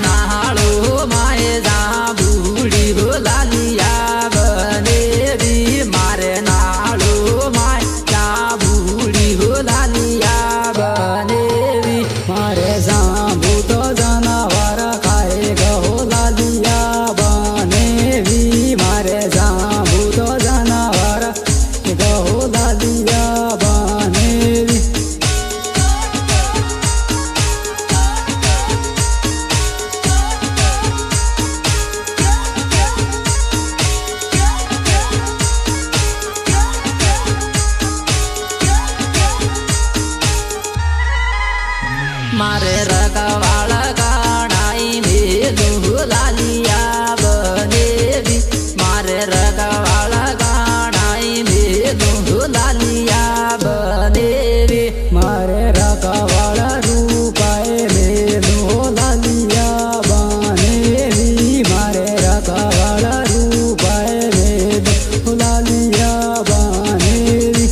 नाड़ो माए जा बूढ़ी हो लालिया बनेवी मारे नाड़ो माए जा बूढ़ी हो लालिया बनेवी मारे जाबू तो जानवर खाए गहो लालिया बनेवी मारे जाबू तो जानवर गहो लालिया बनेवी मारे रखवाड़ गाड़ाई मेलू लालिया बनेवी मारे रखवाड़ गाड़ाई मेलू लालिया बनेवी मारे रखवाड़ रूपाए मेलू लालिया बनेवी मारे रखवाड़ रूपाए मेलू लालिया बनेवी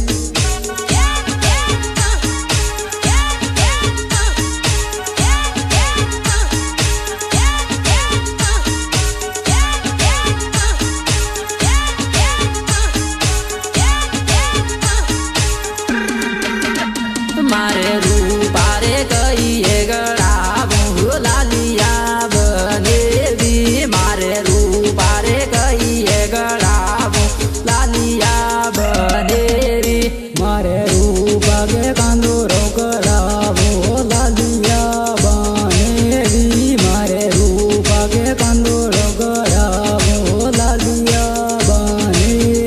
मारे रूपारे कहिए गड़ाबू लालिया बनेवी मारे रूपारे कहिए गड़ाबू लालिया बनेवी मारे रूपा के कांदोरो गड़ाबू लालिया बनेवी मारे रूपा के कांदोरो गड़ाबू लालिया बनेवी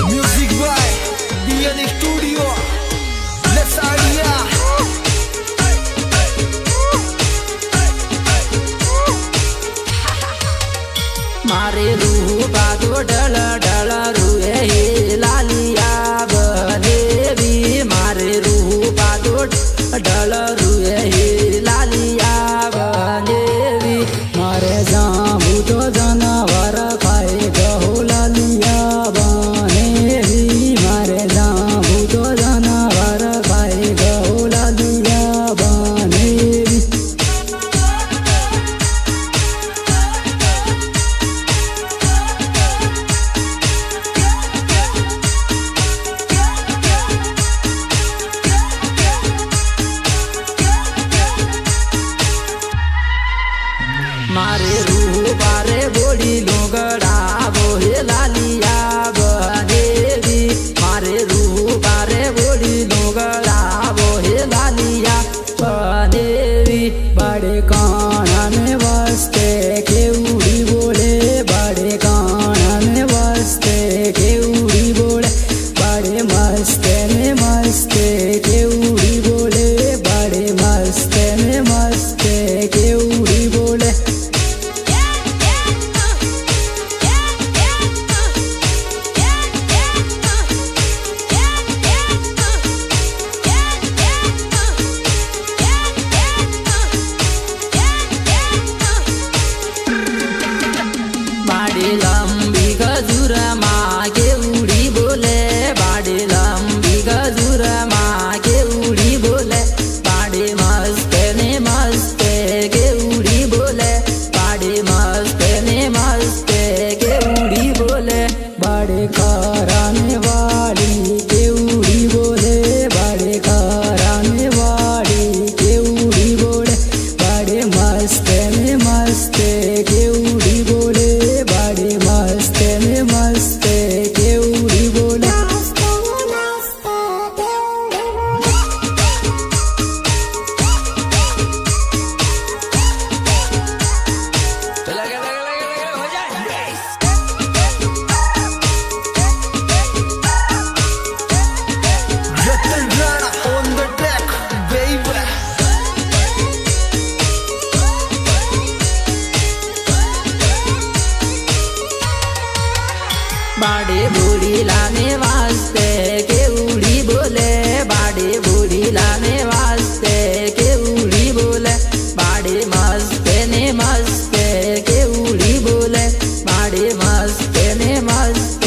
Music by DN Studio. Let's idea. मारे रूपा तो डल डल रुए लालिया बनेवी मारे रूपा तो डल रुए लालिया बनेवी मारे जाबू तो जानवर खाए गहो लालिया बनेवी मारे जाबू तो जानवर खाए गहो लालिया बनेवी मारे रूपारे बोली लोगड़ा बोहे लालिया बनेवी मारे रूपारे बोली लोगड़ा बोहे लालिया बनेवी बड़े कान में वास्ते के उड़ी बोले बड़े कान में वास्ते के उड़ी बोले बड़े मस्ते में मस्ते के उड़ी बोले बड़े मस्ते में मस्ते के उड़ी बोले बाड़ी लंबी गजूर मागे उड़ी बोले बाड़ी लंबी गजूर मागे उड़ी बोले बाड़ी मस्ते ने मस्ते के उड़ी बोले बाड़ी मस्ते ने मस्ते के उड़ी बोले बाड़ी कराने वाली के उड़ी बोले बाड़ी कराने वाली के उड़ी बोले बाड़ी मस्ते ने मस्ते के उड़ी बोले बाड़ी मस्ते में मस्ते के उड़ी बोले Ratan Rana on the track, baby. बाड़ी बूढ़ी लाने वास्ते के उड़ी बोले बाड़ी बूढ़ी लाने वास्ते के उड़ी बोले बाड़ी बाड़े मस्त ने मस्त के उड़ी बोले बाड़े मस्त ने मस्त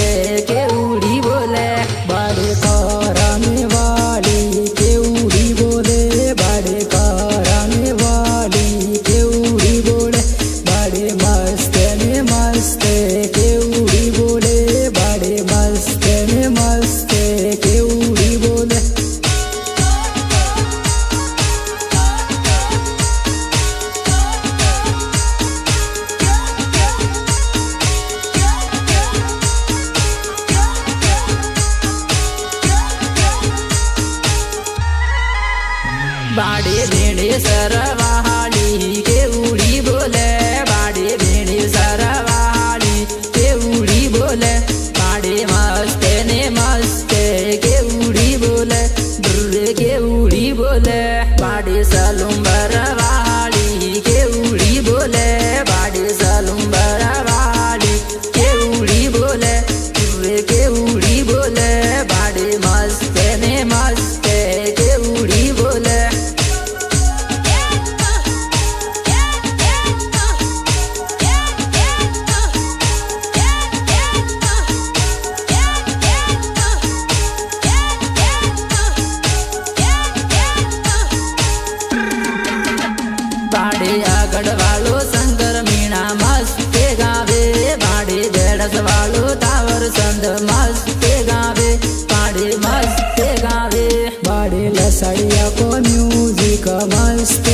के उड़ी बोले बाड़े कराने वाली के उड़ी बोले बाड़े कराने वाली के उड़ी बोले बाड़े मस्त ने मस्त के उड़ी बोले बाड़े मस्त ने मस्त के उड़ी बोले बाड़े भेड़े सरवाहाली के उड़ी बोले बाड़े भेड़े सरवाहाली के उड़ी बोले बाड़े मस्त ने मस्त के उड़ी बोले दुर्र के उड़ी बोले बाड़े सलुम्बर वाली के उड़ी बोले बाड़े सलुम्बर वाली के उड़ी बोले दुर्र के उड़ी बोले बाड़े मस्त ने मस्त के उड़ी बोले बाड़े आगड़ वालो शंकर मीणा मस्त गावे बाड़े देड़स वालो टावर संद मस्त गावे बाड़े मस्त गावे बाड़े लसड़िया को म्यूजिक मस्त